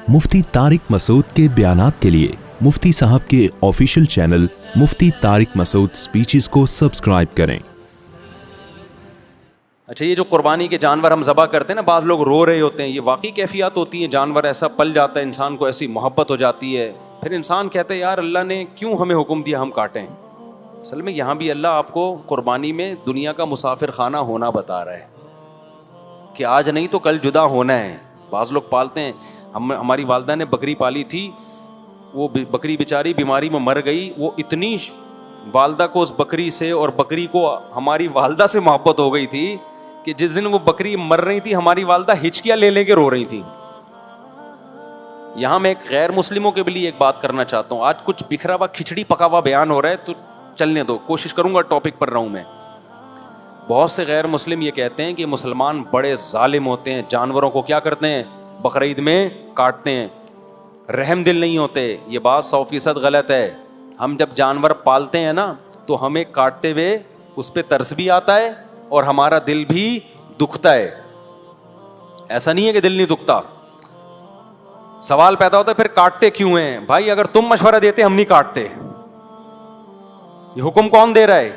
मुफ्ती तारिक मसूद के बयानात के लिए मुफ्ती साहब के ऑफिशियल चैनल मुफ्ती तारिक मसूद स्पीचेस को सब्सक्राइब करें। अच्छा, ये जो कुर्बानी के जानवर हम ज़बह करते हैं ना, बाज़ लोग रो रहे होते हैं, ये वाकई कैफियत होती हैं। जानवर ऐसा पल जाता है, इंसान को ऐसी मोहब्बत हो जाती है, फिर इंसान कहता है यार अल्लाह ने क्यों हमें हुक्म दिया हम काटें। असल में यहाँ भी अल्लाह आपको कुर्बानी में दुनिया का मुसाफिर खाना होना बता रहा है कि आज नहीं तो कल जुदा होना है। बाज़ लोग पालते हैं, हमारी वालदा ने बकरी पाली थी, वो बकरी बेचारी बीमारी में मर गई। वो इतनी वालदा को उस बकरी से और बकरी को हमारी वालदा से मोहब्बत हो गई थी कि जिस दिन वो बकरी मर रही थी हमारी वालदा हिचकियां ले लेके रो रही थी। यहां मैं एक गैर मुस्लिमों के लिए एक बात करना चाहता हूं। आज कुछ बिखरा हुआ खिचड़ी पका हुआ बयान हो रहा है, तो चलने दो, कोशिश करूंगा टॉपिक पर रहूं मैं। बहुत से गैर मुस्लिम ये कहते हैं कि मुसलमान बड़े जालिम होते हैं, जानवरों को क्या करते हैं, बकरा ईद में काटते हैं, रहम दिल नहीं होते। ये बात 100% गलत है। हम जब जानवर पालते हैं ना, तो हमें काटते हुए उस पर तरस भी आता है और हमारा दिल भी दुखता है। ऐसा नहीं है कि दिल नहीं दुखता। सवाल पैदा होता है फिर काटते क्यों हैं? भाई अगर तुम मशवरा देते हम नहीं काटते। ये हुक्म कौन दे रहा है?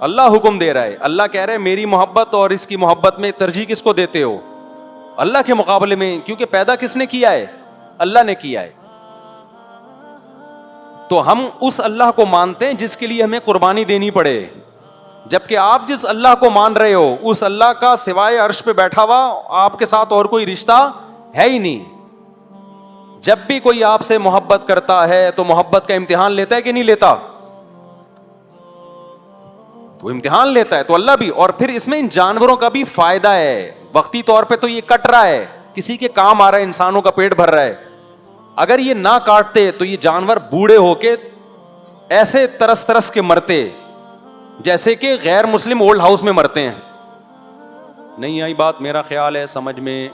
अल्लाह हुक्म दे रहा है। अल्लाह कह रहा है मेरी मोहब्बत और इसकी मोहब्बत में तरजीह किसको देते हो? अल्लाह के मुकाबले में, क्योंकि पैदा किसने किया है? अल्लाह ने किया है। तो हम उस अल्लाह को मानते हैं जिसके लिए हमें कुर्बानी देनी पड़े। जबकि आप जिस अल्लाह को मान रहे हो, उस अल्लाह का सिवाय अर्श पे बैठा हुआ आपके साथ और कोई रिश्ता है ही नहीं। जब भी कोई आपसे मोहब्बत करता है तो मोहब्बत का इम्तिहान लेता है कि नहीं लेता? तो इम्तिहान लेता है, तो अल्लाह भी। और फिर इसमें इन जानवरों का भी फायदा है। वक्ती तौर पे तो ये कट रहा है, किसी के काम आ रहा है, इंसानों का पेट भर रहा है। अगर ये ना काटते तो ये जानवर बूढ़े होके ऐसे तरस तरस के मरते जैसे कि गैर मुस्लिम ओल्ड हाउस में मरते हैं। नहीं आई बात मेरा ख्याल है समझ में।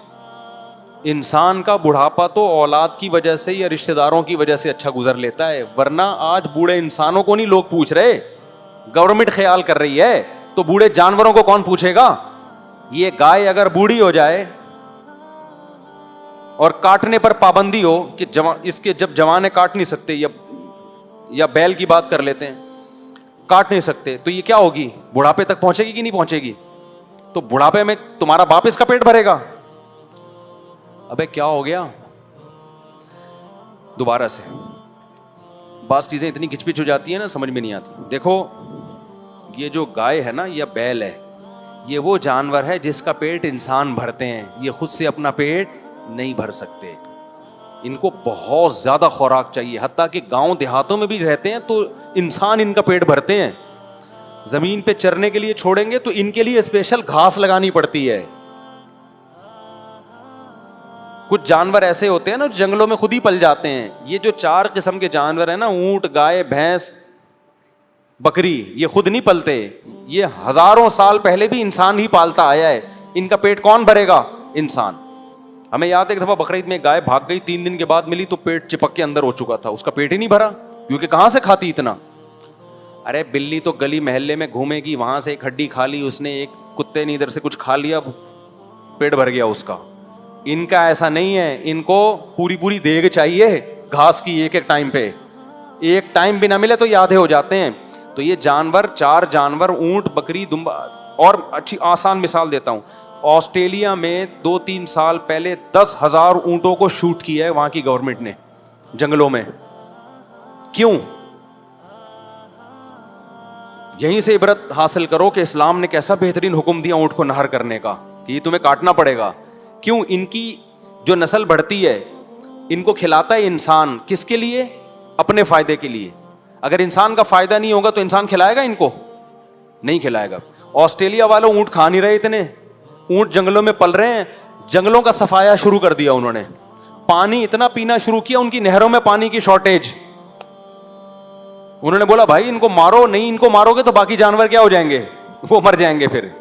इंसान का बुढ़ापा तो औलाद की वजह से या रिश्तेदारों की वजह से अच्छा गुजर लेता है, वरना आज बूढ़े इंसानों को नहीं लोग पूछ रहे, गवर्नमेंट ख्याल कर रही है, तो बूढ़े जानवरों को कौन पूछेगा? ये गाय अगर बूढ़ी हो जाए और काटने पर पाबंदी हो कि इसके जब जवान काट नहीं सकते, या बैल की बात कर लेते हैं, काट नहीं सकते, तो ये क्या होगी? बुढ़ापे तक पहुंचेगी कि नहीं पहुंचेगी? तो बुढ़ापे में तुम्हारा बाप इसका पेट भरेगा। अबे क्या हो गया? दोबारा से बात चीजें इतनी खिचपिच हो जाती है ना, समझ में नहीं आती। देखो ये जो गाय है ना या बैल है, ये वो जानवर है जिसका पेट इंसान भरते हैं। ये खुद से अपना पेट नहीं भर सकते, इनको बहुत ज्यादा खुराक चाहिए। हत्ता कि गांव देहातों में भी रहते हैं तो इंसान इनका पेट भरते हैं। जमीन पे चरने के लिए छोड़ेंगे तो इनके लिए स्पेशल घास लगानी पड़ती है। कुछ जानवर ऐसे होते हैं ना जंगलों में खुद ही पल जाते हैं। ये जो 4 किस्म के जानवर है ना, ऊंट, गाय, भैंस, बकरी, ये खुद नहीं पलते, ये हजारों साल पहले भी इंसान ही पालता आया है। इनका पेट कौन भरेगा? इंसान। हमें याद है एक दफा बकरीद में गाय भाग गई, 3 दिन के बाद मिली तो पेट चिपक के अंदर हो चुका था, उसका पेट ही नहीं भरा, क्योंकि कहां से खाती इतना। अरे बिल्ली तो गली महल्ले में घूमेगी, वहां से एक हड्डी खा ली उसने, एक कुत्ते ने इधर से कुछ खा लिया, पेट भर गया उसका। इनका ऐसा नहीं है, इनको पूरी पूरी देग चाहिए घास की, एक एक टाइम पे। एक टाइम भी ना मिले तो ये आधे हो जाते हैं। तो ये जानवर, 4 जानवर, ऊंट, बकरी, दुम्बा। और अच्छी आसान मिसाल देता हूं, ऑस्ट्रेलिया में 2-3 साल पहले 10,000 ऊंटों को शूट किया है वहां की गवर्नमेंट ने जंगलों में। क्यों? यहीं से इबरत हासिल करो कि इस्लाम ने कैसा बेहतरीन हुक्म दिया ऊंट को नहर करने का, कि ये तुम्हें काटना पड़ेगा। क्यों? इनकी जो नस्ल बढ़ती है, इनको खिलाता है इंसान, किसके लिए? अपने फायदे के लिए। अगर इंसान का फायदा नहीं होगा तो इंसान खिलाएगा इनको? नहीं खिलाएगा। ऑस्ट्रेलिया वालों ऊंट खा नहीं रहे, इतने ऊंट जंगलों में पल रहे हैं, जंगलों का सफाया शुरू कर दिया उन्होंने, पानी इतना पीना शुरू किया, उनकी नहरों में पानी की शॉर्टेज। उन्होंने बोला भाई इनको मारो, नहीं इनको मारोगे तो बाकी जानवर क्या हो जाएंगे? वो मर जाएंगे, फिर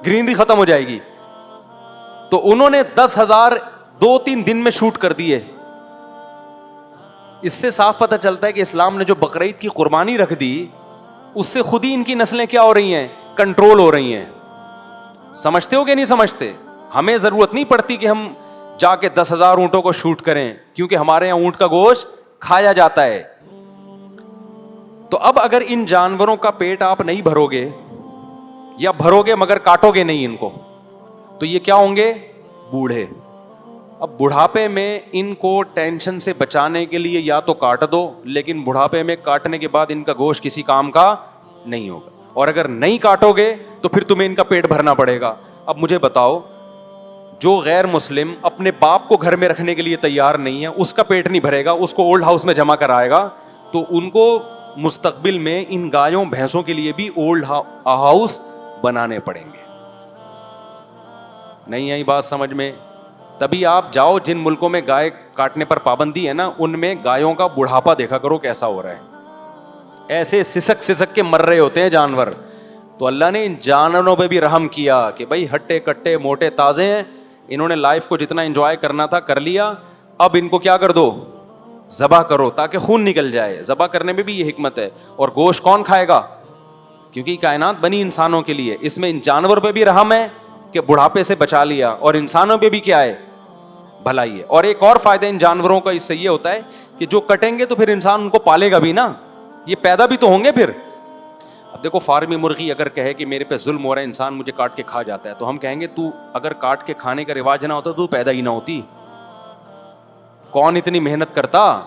ग्रीनरी खत्म हो जाएगी। तो उन्होंने 10,000 2-3 दिन में शूट कर दिए। इससे साफ पता चलता है कि इस्लाम ने जो बकरीद की कुर्बानी रख दी, उससे खुद ही इनकी नस्लें क्या हो रही हैं? कंट्रोल हो रही हैं। समझते हो कि नहीं समझते? हमें जरूरत नहीं पड़ती कि हम جا کے 10,000 اونٹوں کو شوٹ کریں, کیونکہ ہمارے یہاں اونٹ کا گوشت کھایا جاتا ہے. تو اب اگر ان جانوروں کا پیٹ آپ نہیں بھرو گے, یا بھرو گے مگر کاٹو گے نہیں ان کو, تو یہ کیا ہوں گے؟ بوڑھے. اب بڑھاپے میں ان کو ٹینشن سے بچانے کے لیے یا تو کاٹ دو, لیکن بڑھاپے میں کاٹنے کے بعد ان کا گوشت کسی کام کا نہیں ہوگا, اور اگر نہیں کاٹو گے تو پھر تمہیں ان کا پیٹ بھرنا پڑے گا. اب مجھے بتاؤ, جو غیر مسلم اپنے باپ کو گھر میں رکھنے کے لیے تیار نہیں ہے, اس کا پیٹ نہیں بھرے گا, اس کو اولڈ ہاؤس میں جمع کرائے گا, تو ان کو مستقبل میں ان گایوں بھینسوں کے لیے بھی اولڈ ہاؤس بنانے پڑیں گے. نہیں آئی بات سمجھ میں؟ تبھی آپ جاؤ جن ملکوں میں گائے کاٹنے پر پابندی ہے نا, ان میں گایوں کا بڑھاپا دیکھا کرو کیسا ہو رہا ہے, ایسے سسک سسک کے مر رہے ہوتے ہیں جانور. تو اللہ نے ان جانوروں پہ بھی رحم کیا کہ بھائی ہٹے کٹے موٹے تازے ہیں, انہوں نے لائف کو جتنا انجوائے کرنا تھا کر لیا, اب ان کو کیا کر دو؟ ذبح کرو تاکہ خون نکل جائے. ذبح کرنے میں بھی یہ حکمت ہے. اور گوشت کون کھائے گا؟ کیونکہ کائنات بنی انسانوں کے لیے, اس میں ان جانور پہ بھی رحم ہے کہ بڑھاپے سے بچا لیا, اور انسانوں پہ بھی کیا ہے؟ بھلائی ہے. اور ایک اور فائدہ ان جانوروں کا اس سے یہ ہوتا ہے کہ جو کٹیں گے تو پھر انسان ان کو پالے گا بھی نا, یہ پیدا بھی تو ہوں گے پھر. اب دیکھو فارمی مرغی اگر کہے کہ میرے پہ ظلم ہو رہا ہے, انسان مجھے کاٹ کے کھا جاتا ہے, تو ہم کہیں گے تو اگر کاٹ کے کھانے کا رواج نہ ہوتا تو پیدا ہی نہ ہوتی. کون اتنی محنت کرتا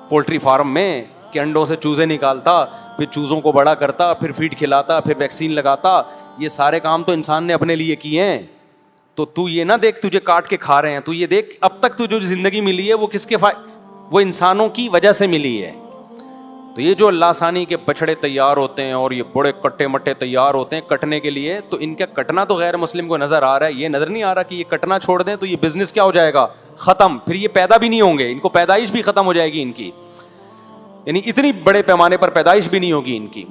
پولٹری فارم میں کہ انڈوں سے چوزے نکالتا, پھر چوزوں کو بڑا کرتا, پھر فیڈ کھلاتا, پھر ویکسین لگاتا. یہ سارے کام تو انسان نے اپنے لیے کیے ہیں. تو یہ نہ دیکھ تجھے کاٹ کے کھا رہے ہیں, تو یہ دیکھ اب تک تجھے جو زندگی ملی ہے وہ کس کے وہ انسانوں کی وجہ سے ملی ہے. تو یہ جو اللہ ثانی کے بچڑے تیار ہوتے ہیں اور یہ بڑے کٹے مٹے تیار ہوتے ہیں کٹنے کے لیے, تو ان کا کٹنا تو غیر مسلم کو نظر آ رہا ہے, یہ نظر نہیں آ رہا کہ یہ کٹنا چھوڑ دیں تو یہ بزنس کیا ہو جائے گا؟ ختم. پھر یہ پیدا بھی نہیں ہوں گے, ان کو پیدائش بھی ختم ہو جائے گی ان کی, یعنی اتنی بڑے پیمانے پر پیدائش بھی نہیں ہوگی ان کی.